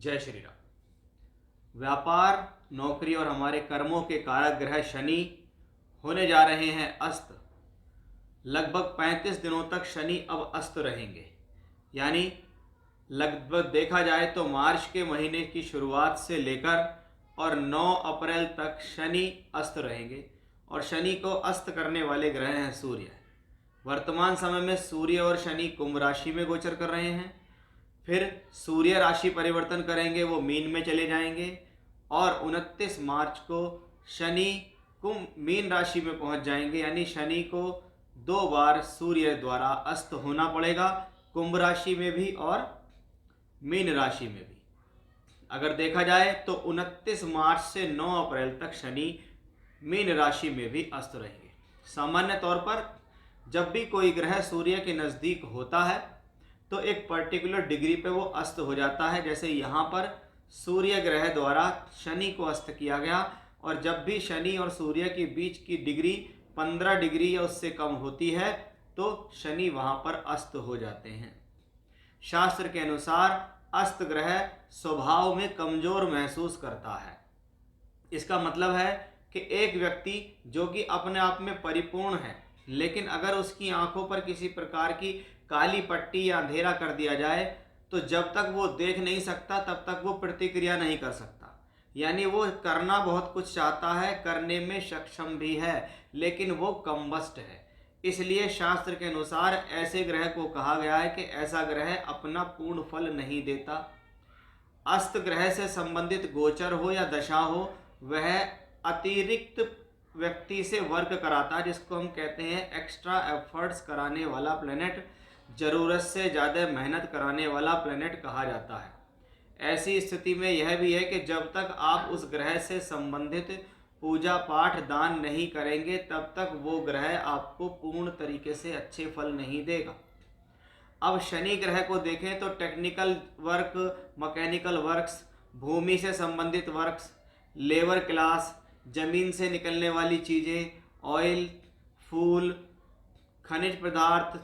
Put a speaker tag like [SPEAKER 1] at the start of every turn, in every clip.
[SPEAKER 1] जय श्री राम। व्यापार, नौकरी और हमारे कर्मों के कारक ग्रह शनि होने जा रहे हैं अस्त। लगभग 35 दिनों तक शनि अब अस्त रहेंगे। यानी लगभग देखा जाए तो मार्च के महीने की शुरुआत से लेकर और 9 अप्रैल तक शनि अस्त रहेंगे। और शनि को अस्त करने वाले ग्रह हैं सूर्य। वर्तमान समय में सूर्य और शनि कुंभ राशि में गोचर कर रहे हैं। फिर सूर्य राशि परिवर्तन करेंगे, वो मीन में चले जाएंगे और 29 मार्च को शनि कुंभ मीन राशि में पहुंच जाएंगे। यानी शनि को 2 बार सूर्य द्वारा अस्त होना पड़ेगा, कुंभ राशि में भी और मीन राशि में भी। अगर देखा जाए तो 29 मार्च से 9 अप्रैल तक शनि मीन राशि में भी अस्त रहेंगे। सामान्य तौर पर जब भी कोई ग्रह सूर्य के नज़दीक होता है तो एक पर्टिकुलर डिग्री पे वो अस्त हो जाता है। जैसे यहाँ पर सूर्य ग्रह द्वारा शनि को अस्त किया गया, और जब भी शनि और सूर्य के बीच की डिग्री 15 डिग्री या उससे कम होती है तो शनि वहाँ पर अस्त हो जाते हैं। शास्त्र के अनुसार अस्त ग्रह स्वभाव में कमजोर महसूस करता है। इसका मतलब है कि एक व्यक्ति जो कि अपने आप में परिपूर्ण है, लेकिन अगर उसकी आंखों पर किसी प्रकार की काली पट्टी या अंधेरा कर दिया जाए तो जब तक वो देख नहीं सकता तब तक वो प्रतिक्रिया नहीं कर सकता। यानी वो करना बहुत कुछ चाहता है, करने में सक्षम भी है, लेकिन वो कमबख्त है। इसलिए शास्त्र के अनुसार ऐसे ग्रह को कहा गया है कि ऐसा ग्रह अपना पूर्ण फल नहीं देता। अस्त ग्रह से संबंधित गोचर हो या दशा हो, वह अतिरिक्त व्यक्ति से वर्क कराता है, जिसको हम कहते हैं एक्स्ट्रा एफर्ट्स कराने वाला प्लेनेट, ज़रूरत से ज़्यादा मेहनत कराने वाला प्लेनेट कहा जाता है। ऐसी स्थिति में यह भी है कि जब तक आप उस ग्रह से संबंधित पूजा पाठ दान नहीं करेंगे तब तक वो ग्रह आपको पूर्ण तरीके से अच्छे फल नहीं देगा। अब शनि ग्रह को देखें तो टेक्निकल वर्क, मैकेनिकल वर्क्स, भूमि से संबंधित वर्क्स, लेबर क्लास, ज़मीन से निकलने वाली चीज़ें, ऑयल, फूल, खनिज पदार्थ,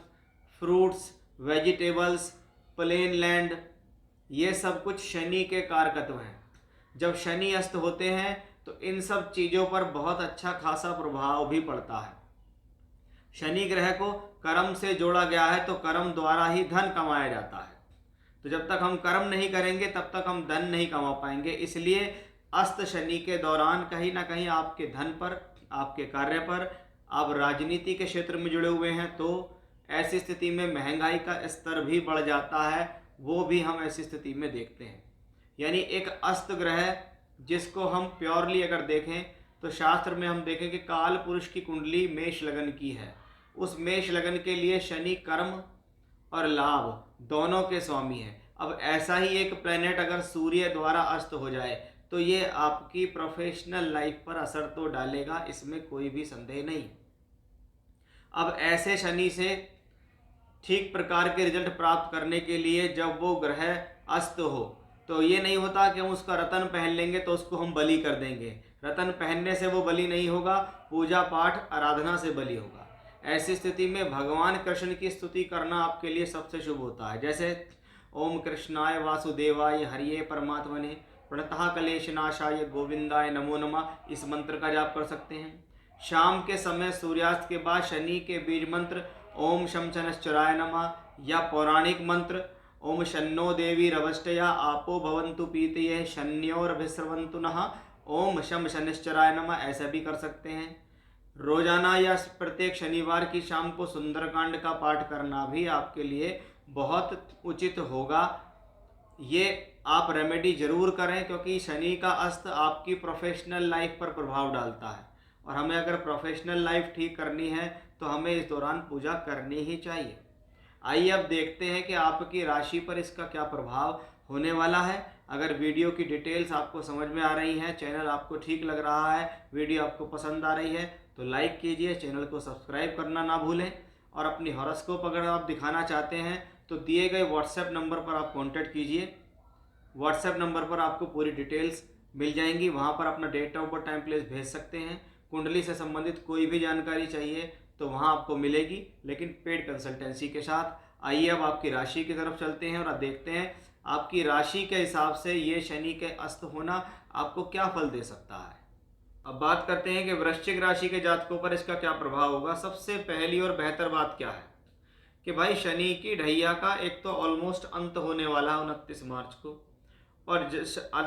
[SPEAKER 1] फ्रूट्स, वेजिटेबल्स, प्लेन लैंड, ये सब कुछ शनि के कारकत्व हैं। जब शनि अस्त होते हैं तो इन सब चीज़ों पर बहुत अच्छा खासा प्रभाव भी पड़ता है। शनि ग्रह को कर्म से जोड़ा गया है तो कर्म द्वारा ही धन कमाया जाता है। तो जब तक हम कर्म नहीं करेंगे तब तक हम धन नहीं कमा पाएंगे। इसलिए अस्त शनि के दौरान कहीं ना कहीं आपके धन पर, आपके कार्य पर, आप राजनीति के क्षेत्र में जुड़े हुए हैं तो ऐसी स्थिति में महंगाई का स्तर भी बढ़ जाता है, वो भी हम ऐसी स्थिति में देखते हैं। यानी एक अस्त ग्रह जिसको हम प्योरली अगर देखें तो शास्त्र में हम देखें कि काल पुरुष की कुंडली मेष लगन की है। उस मेष लगन के लिए शनि कर्म और लाभ दोनों के स्वामी हैं। अब ऐसा ही एक प्लेनेट अगर सूर्य द्वारा अस्त हो जाए तो ये आपकी प्रोफेशनल लाइफ पर असर तो डालेगा, इसमें कोई भी संदेह नहीं। अब ऐसे शनि से ठीक प्रकार के रिजल्ट प्राप्त करने के लिए जब वो ग्रह अस्त हो तो ये नहीं होता कि हम उसका रतन पहन लेंगे तो उसको हम बलि कर देंगे। रतन पहनने से वो बलि नहीं होगा, पूजा पाठ आराधना से बलि होगा। ऐसी स्थिति में भगवान कृष्ण की स्तुति करना आपके लिए सबसे शुभ होता है। जैसे ओम कृष्णाय वासुदेवाय हरिये परमात्मने प्रणतः कलेशनाशाय गोविंदाय नमो नमः, इस मंत्र का जाप कर सकते हैं। शाम के समय सूर्यास्त के बाद शनि के बीज मंत्र ओम शम शनश्चराय नमः या पौराणिक मंत्र ओम शन्नो देवी रवष्टया आपो भवन्तु पीतये शन्योरभिस्रवन्तु नः ओम शम शनिश्चराय नमः, ऐसा भी कर सकते हैं। रोजाना या प्रत्येक शनिवार की शाम को सुंदरकांड का पाठ करना भी आपके लिए बहुत उचित होगा। ये आप रेमेडी जरूर करें, क्योंकि शनि का अस्त आपकी प्रोफेशनल लाइफ पर प्रभाव डालता है और हमें अगर प्रोफेशनल लाइफ ठीक करनी है तो हमें इस दौरान पूजा करनी ही चाहिए। आइए अब देखते हैं कि आपकी राशि पर इसका क्या प्रभाव होने वाला है। अगर वीडियो की डिटेल्स आपको समझ में आ रही हैं, चैनल आपको ठीक लग रहा है, वीडियो आपको पसंद आ रही है तो लाइक कीजिए, चैनल को सब्सक्राइब करना ना भूलें। और अपनी हॉरोस्कोप अगर आप दिखाना चाहते हैं तो दिए गए व्हाट्सएप नंबर पर आप कॉन्टैक्ट कीजिए। व्हाट्सएप नंबर पर आपको पूरी डिटेल्स मिल जाएंगी, वहाँ पर अपना date of birth, time, place भेज सकते हैं। कुंडली से संबंधित कोई भी जानकारी चाहिए तो वहाँ आपको मिलेगी, लेकिन पेड कंसल्टेंसी के साथ। आइए अब आपकी राशि की तरफ चलते हैं और अब देखते हैं आपकी राशि के हिसाब से ये शनि के अस्त होना आपको क्या फल दे सकता है। अब बात करते हैं कि वृश्चिक राशि के जातकों पर इसका क्या प्रभाव होगा। सबसे पहली और बेहतर बात क्या है कि भाई शनि की ढैया का एक तो ऑलमोस्ट अंत होने वाला है 29 मार्च को, और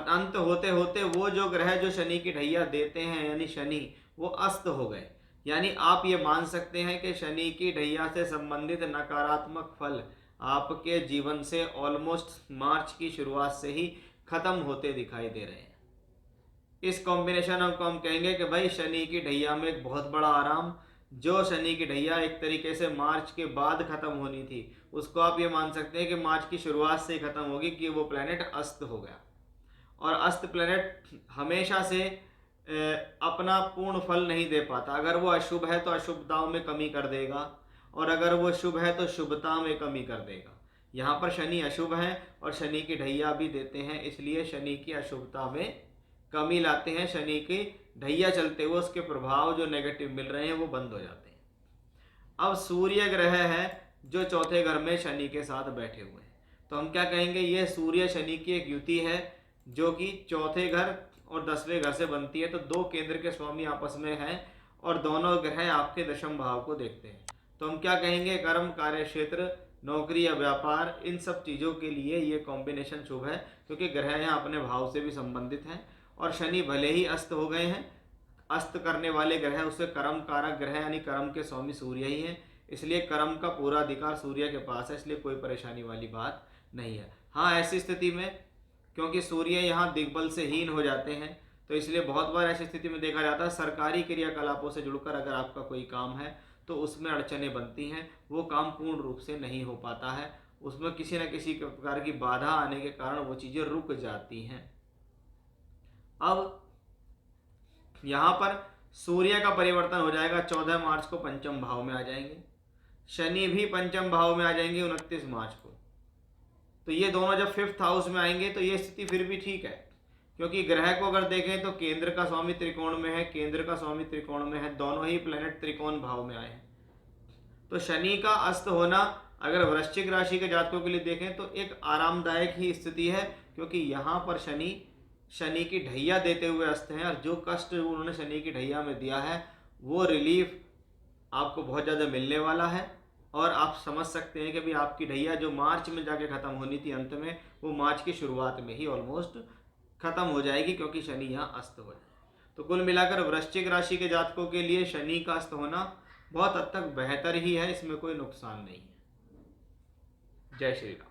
[SPEAKER 1] अंत होते होते वो जो ग्रह जो शनि की ढैया देते हैं यानी शनि, वो अस्त हो गए। यानी आप ये मान सकते हैं कि शनि की ढैया से संबंधित नकारात्मक फल आपके जीवन से ऑलमोस्ट मार्च की शुरुआत से ही खत्म होते दिखाई दे रहे हैं। इस कॉम्बिनेशन को हम कहेंगे कि भाई शनि की ढैया में एक बहुत बड़ा आराम, जो शनि की ढैया एक तरीके से मार्च के बाद खत्म होनी थी, उसको आप ये मान सकते हैं कि मार्च की शुरुआत से ही खत्म होगी कि वो प्लेनेट अस्त हो गया। और अस्त प्लेनेट हमेशा से अपना पूर्ण फल नहीं दे पाता। अगर वो अशुभ है तो अशुभताओं में कमी कर देगा, और अगर वो शुभ है तो शुभता में कमी कर देगा। यहाँ पर शनि अशुभ है और शनि की ढैया भी देते हैं, इसलिए शनि की अशुभता में कमी लाते हैं। शनि की ढैया चलते हुए उसके प्रभाव जो नेगेटिव मिल रहे हैं वो बंद हो जाते हैं। अब सूर्य ग्रह है जो चौथे घर में शनि के साथ बैठे हुए हैं, तो हम क्या कहेंगे, ये सूर्य शनि की एक युति है जो कि चौथे घर और 10वें घर से बनती है। तो दो केंद्र के स्वामी आपस में हैं और दोनों ग्रह आपके दशम भाव को देखते हैं। तो हम क्या कहेंगे, कर्म, कार्य क्षेत्र, नौकरी या व्यापार, इन सब चीज़ों के लिए ये कॉम्बिनेशन शुभ है, क्योंकि ग्रह यहाँ अपने भाव से भी संबंधित हैं। और शनि भले ही अस्त हो गए हैं, अस्त करने वाले ग्रह उससे कर्म कारक ग्रह यानी कर्म के स्वामी सूर्य ही हैं, इसलिए कर्म का पूरा अधिकार सूर्य के पास है, इसलिए कोई परेशानी वाली बात नहीं है। हाँ, ऐसी स्थिति में क्योंकि सूर्य यहाँ दिग्बल से हीन हो जाते हैं, तो इसलिए बहुत बार ऐसी स्थिति में देखा जाता है सरकारी क्रियाकलापों से जुड़कर अगर आपका कोई काम है तो उसमें अड़चनें बनती हैं, वो काम पूर्ण रूप से नहीं हो पाता है, उसमें किसी न किसी प्रकार की बाधा आने के कारण वो चीज़ें रुक जाती हैं। अब यहाँ पर सूर्य का परिवर्तन हो जाएगा, 14 मार्च को पंचम भाव में आ जाएंगे, शनि भी पंचम भाव में आ जाएंगे 29 मार्च को। तो ये दोनों जब 5th हाउस में आएंगे तो ये स्थिति फिर भी ठीक है, क्योंकि ग्रह को अगर देखें तो केंद्र का स्वामी त्रिकोण में है, केंद्र का स्वामी त्रिकोण में है, दोनों ही प्लेनेट त्रिकोण भाव में आए हैं। तो शनि का अस्त होना अगर वृश्चिक राशि के जातकों के लिए देखें तो एक आरामदायक ही स्थिति है, क्योंकि यहाँ पर शनि की ढैया देते हुए अस्त हैं, और जो कष्ट उन्होंने शनि की ढैया में दिया है वो रिलीफ आपको बहुत ज़्यादा मिलने वाला है। और आप समझ सकते हैं कि भाई आपकी ढैया जो मार्च में जाके ख़त्म होनी थी अंत में, वो मार्च की शुरुआत में ही ऑलमोस्ट ख़त्म हो जाएगी, क्योंकि शनि यहाँ अस्त हो जाए। तो कुल मिलाकर वृश्चिक राशि के जातकों के लिए शनि का अस्त होना बहुत हद तक बेहतर ही है, इसमें कोई नुकसान नहीं है। जय श्री राम।